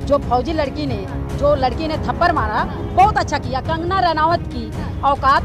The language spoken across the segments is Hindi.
जो फौजी लड़की ने थप्पड़ मारा, बहुत अच्छा किया। कंगना रनावत की औकात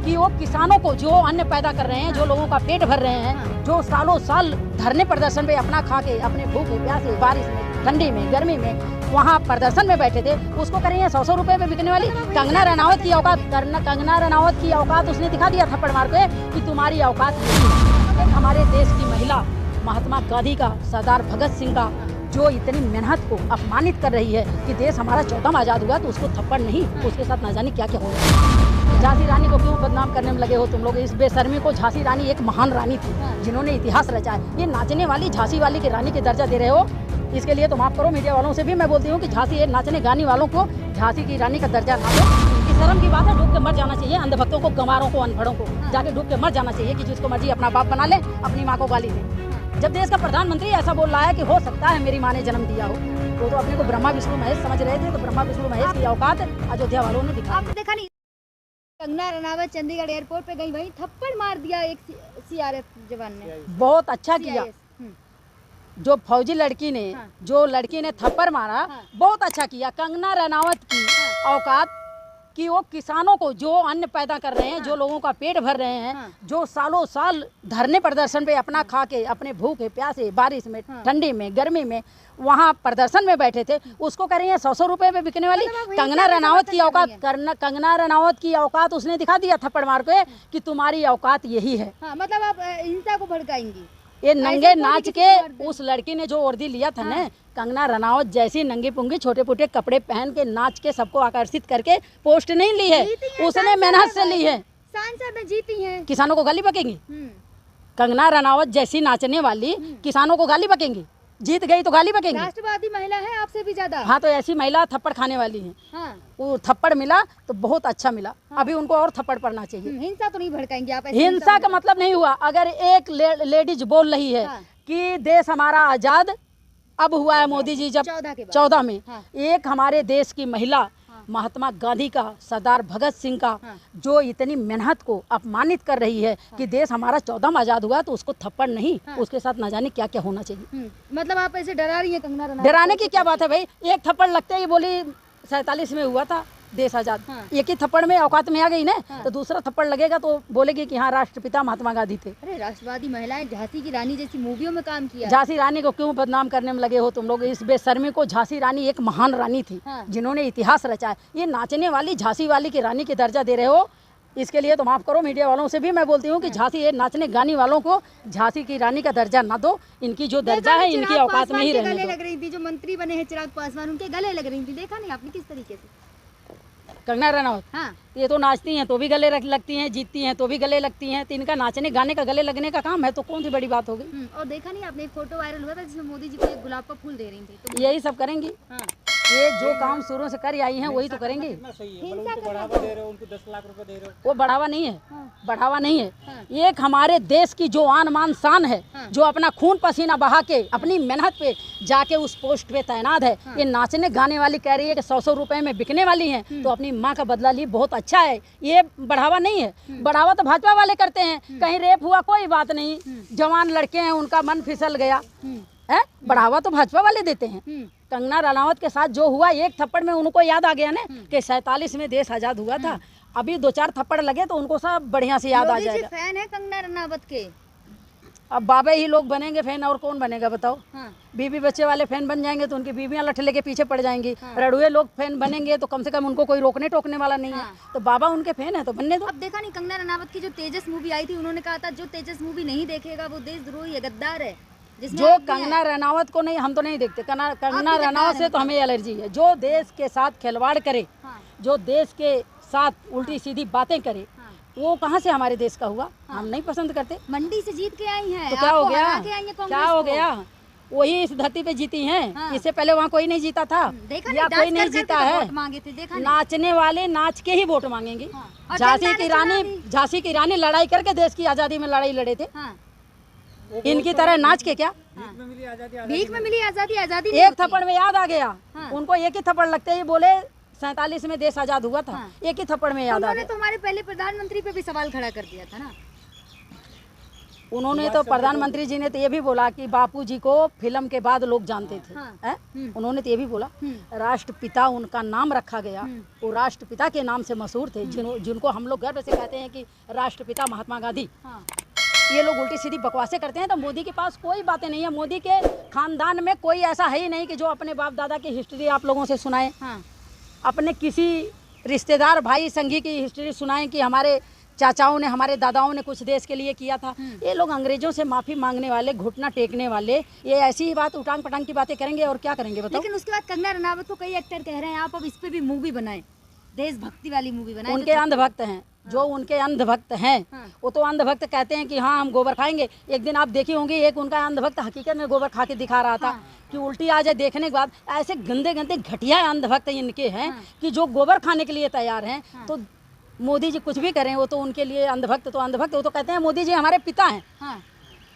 कि वो किसानों को जो अन्न पैदा कर रहे हैं, जो लोगों का पेट भर रहे हैं, जो सालों साल धरने प्रदर्शन पे अपना खा के अपने भूखे प्यासे बारिश में ठंडी में गर्मी में वहाँ प्रदर्शन में बैठे थे, उसको करेंगे 100 रुपए में बिकने वाली कंगना रनावत की औकात। कंगना रनावत की औकात उसने दिखा दिया थप्पड़ मार के कि तुम्हारी औकात नहीं। हमारे देश की महिला महात्मा गांधी का, सरदार भगत सिंह का जो इतनी मेहनत को अपमानित कर रही है कि देश हमारा 14वां आज़ाद हुआ तो उसको थप्पड़ नहीं, उसके साथ न जाने क्या क्या हो रहा है। झांसी रानी को क्यों बदनाम करने में लगे हो तुम लोग? इस बेशर्मी को, झांसी रानी एक महान रानी थी जिन्होंने इतिहास रचा है। ये नाचने वाली झांसी वाली की रानी के दर्जा दे रहे हो, इसके लिए तो माफ करो। मीडिया वालों से भी मैं बोलती हूँ कि झांसी ये नाचने गाने वालों को झांसी की रानी का दर्जा ना दो। इनकी शर्म की बात है, डूब के मर जाना चाहिए। अंधभक्तों को, गंवारों को, अनपढ़ों को जाके डूब के मर जाना चाहिए कि जिसको मर्जी अपना बाप बना ले, अपनी माँ को गाली दे। जब देश का प्रधानमंत्री ऐसा बोल रहा है कि हो सकता है मेरी माँ ने जन्म दिया हो, तो अपने को ब्रह्मा विष्णु महेश समझ रहे थे, तो ब्रह्मा विष्णु महेश की औकात अयोध्या वालों ने दिखा। आपने देखा नहीं, कंगना रनावत चंडीगढ़ एयरपोर्ट पे गई, वहीं थप्पड़ मार दिया एक सीआरएफ जवान ने। बहुत अच्छा किया। जो फौजी लड़की ने थप्पड़ मारा, बहुत अच्छा किया। कंगना रनावत की औकात कि वो किसानों को जो अन्न पैदा कर रहे हैं, जो लोगों का पेट भर रहे हैं, जो सालों साल धरने प्रदर्शन पे अपना खा के अपने भूखे प्यासे बारिश में ठंडी में गर्मी में वहाँ प्रदर्शन में बैठे थे, उसको करेंगे 100 रुपए में बिकने वाली कंगना रनावत की औकात। कंगना रनावत की औकात उसने दिखा दिया थप्पड़ मार के कि तुम्हारी औकात यही है। मतलब आप हिंसा को भड़काएंगी। ये नंगे नाच के उस लड़की ने जो वर्दी लिया था ना, कंगना रनावत जैसी नंगी पुंगी छोटे छोटे कपड़े पहन के नाच के सबको आकर्षित करके पोस्ट नहीं ली है, उसने मेहनत से ली है। सांसद में जीती हैं। किसानों को गाली बकेंगी? कंगना रनावत जैसी नाचने वाली किसानों को गाली बकेंगी? जीत गई तो गाली बकेंगी? राष्ट्रवादी महिला है आपसे भी ज्यादा। हाँ, तो ऐसी महिला थप्पड़ खाने वाली है। वो थप्पड़ मिला तो बहुत अच्छा मिला। अभी उनको और थप्पड़ पड़ना चाहिए। हिंसा तो नहीं भड़काएंगे आप? हिंसा का मतलब नहीं हुआ। अगर एक लेडीज बोल रही है कि देश हमारा आजाद अब हुआ है, मोदी जी जब 14 में, एक हमारे देश की महिला महात्मा गांधी का, सरदार भगत सिंह का जो इतनी मेहनत को अपमानित कर रही है कि देश हमारा 14वां आज़ाद हुआ तो उसको थप्पड़ नहीं, उसके साथ न जाने क्या क्या होना चाहिए। मतलब आप ऐसे डरा रही है कंगना रनावत? डराने की क्या बात है भाई? एक थप्पड़ लगते ही बोली 47 में हुआ था देश आजाद। एक ही थप्पड़ में औकात में आ गई ना, तो दूसरा थप्पड़ लगेगा तो बोलेगी कि हाँ राष्ट्रपिता महात्मा गांधी थे। अरे राष्ट्रवादी महिलाएं झांसी की रानी जैसी मूवियों में काम किया। झांसी रानी को क्यों बदनाम करने में लगे हो तुम लोग? इस बेशर्मी को, झांसी रानी एक महान रानी थी जिन्होंने इतिहास रचा है। ये नाचने वाली झांसी वाली की रानी के दर्जा दे रहे हो, इसके लिए तो माफ करो। मीडिया वालों से भी मैं बोलती हूँ कि झांसी ये नाचने गाने वालों को झांसी की रानी का दर्जा ना दो। इनकी जो दर्जा है इनकी औकात में ही रहने दो। लग रही थी जो मंत्री बने हैं चिराग पासवान, उनके गले लग रही थी, देखा नहीं आपने किस तरीके से? कंगना रनावत ये तो नाचती हैं तो भी गले लगती हैं, जीतती हैं तो भी गले लगती हैं, तो इनका नाचने गाने का गले लगने का काम है, तो कौन सी बड़ी बात होगी? और देखा नहीं आपने, एक फोटो वायरल हुआ था जिसमें मोदी जी को एक गुलाब का फूल दे रही थी, तो यही सब करेंगी। ये जो काम शुरू से कर आई हैं वही तो करेंगे। बढ़ावा दे रहे हो, उनको 10 लाख रुपए दे रहे हो। वो बढ़ावा नहीं है, बढ़ावा नहीं है। एक हमारे देश की जो आन मान शान है, जो अपना खून पसीना बहा के अपनी मेहनत पे जाके उस पोस्ट पे तैनात है, ये नाचने गाने वाली कह रही है कि 100 रुपए में बिकने वाली हैं, तो अपनी माँ का बदला ली, बहुत अच्छा है। ये बढ़ावा नहीं है। बढ़ावा तो भाजपा वाले करते हैं। कहीं रेप हुआ कोई बात नहीं, जवान लड़के हैं उनका मन फिसल गया है, बढ़ावा तो भाजपा वाले देते हैं। कंगना रनावत के साथ जो हुआ, एक थप्पड़ में उनको याद आ गया ना कि 47 में देश आजाद हुआ था। अभी 2-4 थप्पड़ लगे तो उनको सब बढ़िया से याद आ जाएगा। फैन है कंगना रनावत के। अब बाबा ही लोग बनेंगे फैन, और कौन बनेगा बताओ? बीवी बच्चे वाले फैन बन जाएंगे तो उनकी बीवियां लठले के पीछे पड़ जाएंगी। रड़ुए लोग फैन बनेंगे तो कम से कम उनको कोई रोकने टोकने वाला नहीं है, तो बाबा उनके फैन है तो बनने दो। अब देखा नहीं कंगना रनावत की जो तेजस मूवी आई थी, उन्होंने कहा था जो तेजस मूवी नहीं देखेगा वो देशद्रोही है, गद्दार है। जो कंगना रनावत को नहीं, हम तो नहीं देखते। कंगना रनावत से तो हमें एलर्जी है। जो देश के साथ खिलवाड़ करे, जो देश के साथ उल्टी सीधी बातें करे, वो कहाँ से हमारे देश का हुआ? हम नहीं पसंद करते। मंडी से जीत के आई हैं, तो क्या हो गया? क्या हो गया? वही इस धरती पे जीती हैं। इससे पहले वहाँ कोई नहीं जीता था या कोई नहीं जीता है। नाचने वाले नाच के ही वोट मांगेंगे। झांसी की रानी लड़ाई करके देश की आजादी में लड़ाई लड़े थे। इनकी तरह नाच के क्या? भीख में मिली आजादी। आजादी एक थप्पड़ में याद आ गया उनको। एक ही थप्पड़ लगते ही बोले 47 में देश आजाद हुआ था। एक ही थप्पड़ में याद आ गया। तो हमारे पहले प्रधानमंत्री पे भी सवाल खड़ा कर दिया था ना। उन्होंने तो प्रधानमंत्री जी ने तो ये भी बोला कि बापूजी को फिल्म के बाद लोग जानते थे। हाँ। उन्होंने तो ये भी बोला राष्ट्रपिता उनका नाम रखा गया, वो राष्ट्रपिता के नाम से मशहूर थे, जिनको हम लोग गर्व से कहते हैं कि राष्ट्रपिता महात्मा गांधी। हाँ। ये लोग उल्टी सीधी बकवासें करते हैं। तो मोदी के पास कोई बातें नहीं है। मोदी के खानदान में कोई ऐसा है ही नहीं कि जो अपने बाप दादा की हिस्ट्री आप लोगों से सुनाए, हाँ। अपने किसी रिश्तेदार भाई संगी की हिस्ट्री सुनाएं कि हमारे चाचाओं ने, हमारे दादाओं ने कुछ देश के लिए किया था। ये लोग अंग्रेजों से माफ़ी मांगने वाले, घुटना टेकने वाले, ये ऐसी ही बात उटांग पटांग की बातें करेंगे और क्या करेंगे बताओ। लेकिन उसके बाद कंगना रनावत को कई एक्टर कह रहे हैं आप अब इस पे भी मूवी बनाएं, देशभक्ति वाली मूवी बनाएं। उनके अंधभक्त हैं, जो उनके अंधभक्त हैं, वो तो अंधभक्त कहते हैं कि हाँ हम गोबर खाएंगे। एक दिन आप देखी होंगी, एक उनका अंधभक्त हकीकत में गोबर खा के दिखा रहा था कि उल्टी आ जाए देखने के बाद। ऐसे गंदे गंदे घटिया अंधभक्त इनके हैं कि जो गोबर खाने के लिए तैयार हैं। तो मोदी जी कुछ भी करें, वो तो उनके लिए अंधभक्त तो अंधभक्त, वो तो कहते हैं मोदी जी हमारे पिता हैं।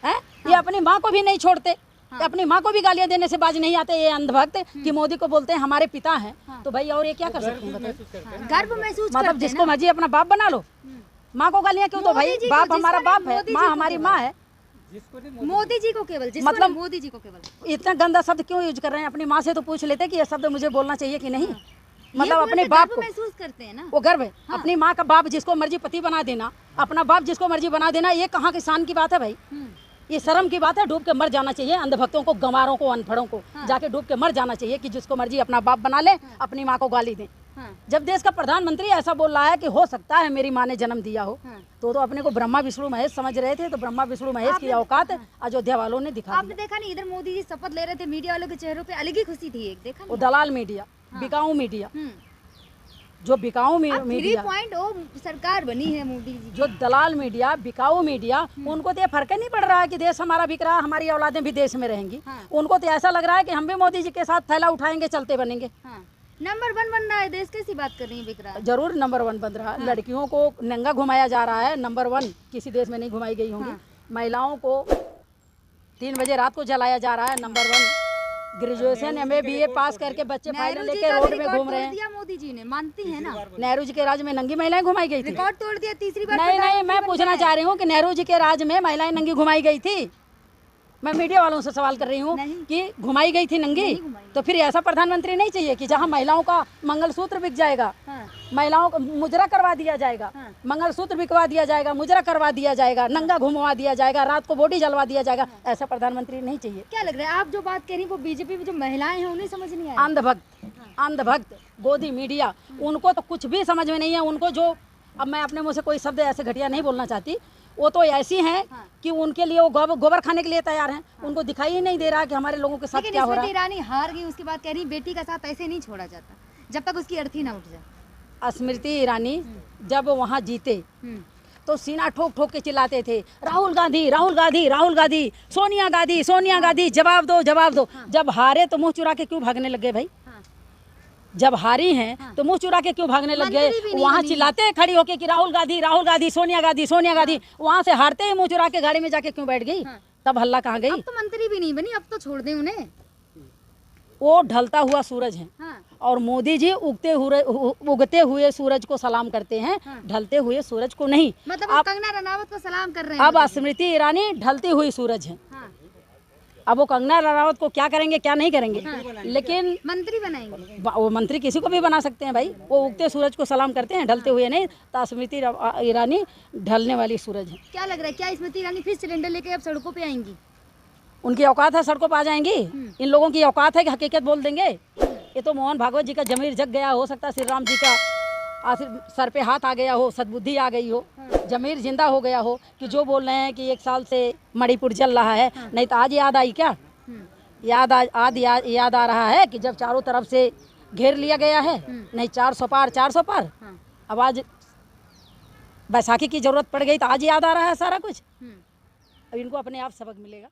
हैं? ये अपनी माँ को भी नहीं छोड़ते, अपनी माँ को भी गालियाँ देने से बाज नहीं आते ये अंधभक्त कि मोदी को बोलते हैं हमारे पिता हैं। तो भाई और ये क्या कर सकते हैं बताइए। गर्व महसूस मतलब जिसको मर्जी अपना बाप बना लो, माँ को गालियाँ क्यों? तो भाई बाप हमारा बाप है, माँ हमारी माँ है। मोदी जी को केवल, मतलब मोदी जी को केवल इतना गंदा शब्द क्यों यूज कर रहे हैं? अपनी माँ से तो पूछ लेते कि ये शब्द मुझे बोलना चाहिए कि नहीं। मतलब अपने बाप को महसूस करते हैं ना, वो गर्व है। अपनी माँ का बाप जिसको मर्जी पति बना देना, अपना बाप जिसको मर्जी बना देना, ये कहाँ की शान की बात है भाई? ये शर्म की बात है। डूब के मर जाना चाहिए अंधभक्तों को, गंवारों को, अनपढ़ों को। जाके डूब के मर जाना चाहिए कि जिसको मर्जी अपना बाप बना ले, अपनी माँ को गाली दे। जब देश का प्रधानमंत्री ऐसा बोल रहा है कि हो सकता है मेरी माँ ने जन्म दिया हो, तो अपने को ब्रह्मा विष्णु महेश समझ रहे थे। तो ब्रह्मा विष्णु महेश की औकात अयोध्या वालों ने दिखा दी। आपने देखा नहीं, इधर मोदी जी शपथ ले रहे थे, मीडिया वालों के चेहरों पे अलग ही खुशी थी। एक देखा वो दलाल मीडिया, बिकाऊ मीडिया, जो बिकाऊ मीडिया 3.0 सरकार बनी है मोदी जी, जो दलाल मीडिया, बिकाऊ मीडिया, उनको तो ये फर्क नहीं पड़ रहा है कि देश हमारा बिक रहा है, हमारी औलादें भी देश में रहेंगी। उनको तो ऐसा लग रहा है कि हम भी मोदी जी के साथ थैला उठाएंगे, चलते बनेंगे। नंबर 1 बन रहा है देश, कैसी बात कर रही है? बिक रहा है, जरूर नंबर 1 बन रहा है। लड़कियों को नंगा घुमाया जा रहा है, नंबर 1 किसी देश में नहीं घुमाई गई होंगी। महिलाओं को 3 बजे रात को जलाया जा रहा है, नंबर 1। ग्रेजुएशन MA BA पास करके बच्चे फाइल लेके रोड में घूम रहे हैं। मोदी जी ने, मानती है ना? नेहरू जी के राज में नंगी महिलाएं घुमाई गई थी। रिकॉर्ड तोड़ दिया तीसरी बार। नहीं, मैं पूछना चाह रही हूँ कि नेहरू जी के राज में महिलाएं नंगी घुमाई गई थी? मैं मीडिया वालों से सवाल कर रही हूँ कि घुमाई गई थी नंगी? तो फिर ऐसा प्रधानमंत्री नहीं चाहिए कि जहाँ महिलाओं का मंगलसूत्र बिक जाएगा, महिलाओं को मुजरा करवा दिया जाएगा, मंगलसूत्र बिकवा दिया जाएगा, मुजरा करवा दिया जाएगा, नंगा घुमवा दिया जाएगा, रात को बॉडी जलवा दिया जाएगा। ऐसा प्रधानमंत्री नहीं चाहिए। क्या लग रहा है आप जो बात कह रही वो बीजेपी में जो महिलाएं हैं उन्हें समझ नहीं आया? अंधभक्त गोदी मीडिया, उनको तो कुछ भी समझ में नहीं है। उनको जो, अब मैं अपने मुँह से कोई शब्द ऐसे घटिया नहीं बोलना चाहती, वो तो ऐसी हैं कि उनके लिए वो गोबर खाने के लिए तैयार हैं। उनको दिखाई ही नहीं दे रहा कि हमारे लोगों के साथ क्या हो रहा है। ईरानी हार गई, उसके बाद कह रही बेटी का साथ ऐसे नहीं छोड़ा जाता जब तक उसकी अर्थी ना उठ जाए। स्मृति ईरानी जब वहाँ जीते तो सीना ठोक ठोक के चिल्लाते थे, राहुल गांधी, राहुल गांधी, राहुल गांधी, सोनिया गांधी, सोनिया गांधी, जवाब दो, जवाब दो। जब हारे तो मुँह चुरा के क्यों भागने लग गए भाई? जब हारी हैं तो मुंह चुरा के क्यों भागने लग गए? वहाँ चिल्लाते हैं खड़ी होके कि राहुल गांधी, राहुल गांधी, सोनिया गांधी, सोनिया गांधी। वहाँ से हारते ही मुंह चुरा के गाड़ी में जाके क्यों बैठ गई? तब हल्ला कहाँ गई? अब तो मंत्री भी नहीं बनी, अब तो छोड़ दें उन्हें। वो ढलता हुआ सूरज है। और मोदी जी उगते हुए सूरज को सलाम करते हैं, ढलते हुए सूरज को नहीं। मतलब आप कंगना रनावत को सलाम कर रहे हैं। अब स्मृति ईरानी ढलती हुई सूरज है। अब वो कंगना रनावत को क्या करेंगे, क्या नहीं करेंगे, लेकिन मंत्री बनाएंगे। वो मंत्री किसी को भी बना सकते हैं भाई। वो उगते सूरज को सलाम करते हैं, ढलते हुए नहीं। तो स्मृति ईरानी ढलने वाली सूरज है। क्या लग रहा है, क्या स्मृति ईरानी फिर सिलेंडर लेके अब सड़कों पे आएंगी? उनकी औकात है सड़कों पर आ जाएंगी? इन लोगों की औकात है कि हकीकत बोल देंगे? ये तो मोहन भागवत जी का जमीर जग गया। हो सकता है श्री राम जी का सर पे हाथ आ गया हो, सद्बुद्धि आ गई हो, जमीर जिंदा हो गया हो कि जो बोल रहे हैं कि 1 साल से मणिपुर जल रहा है। नहीं तो आज याद आई क्या? याद आ रहा है कि जब चारों तरफ से घेर लिया गया है, नहीं 400 पार 400 पार। अब आज बैसाखी की जरूरत पड़ गई तो आज याद आ रहा है सारा कुछ। अब इनको अपने आप सबक मिलेगा।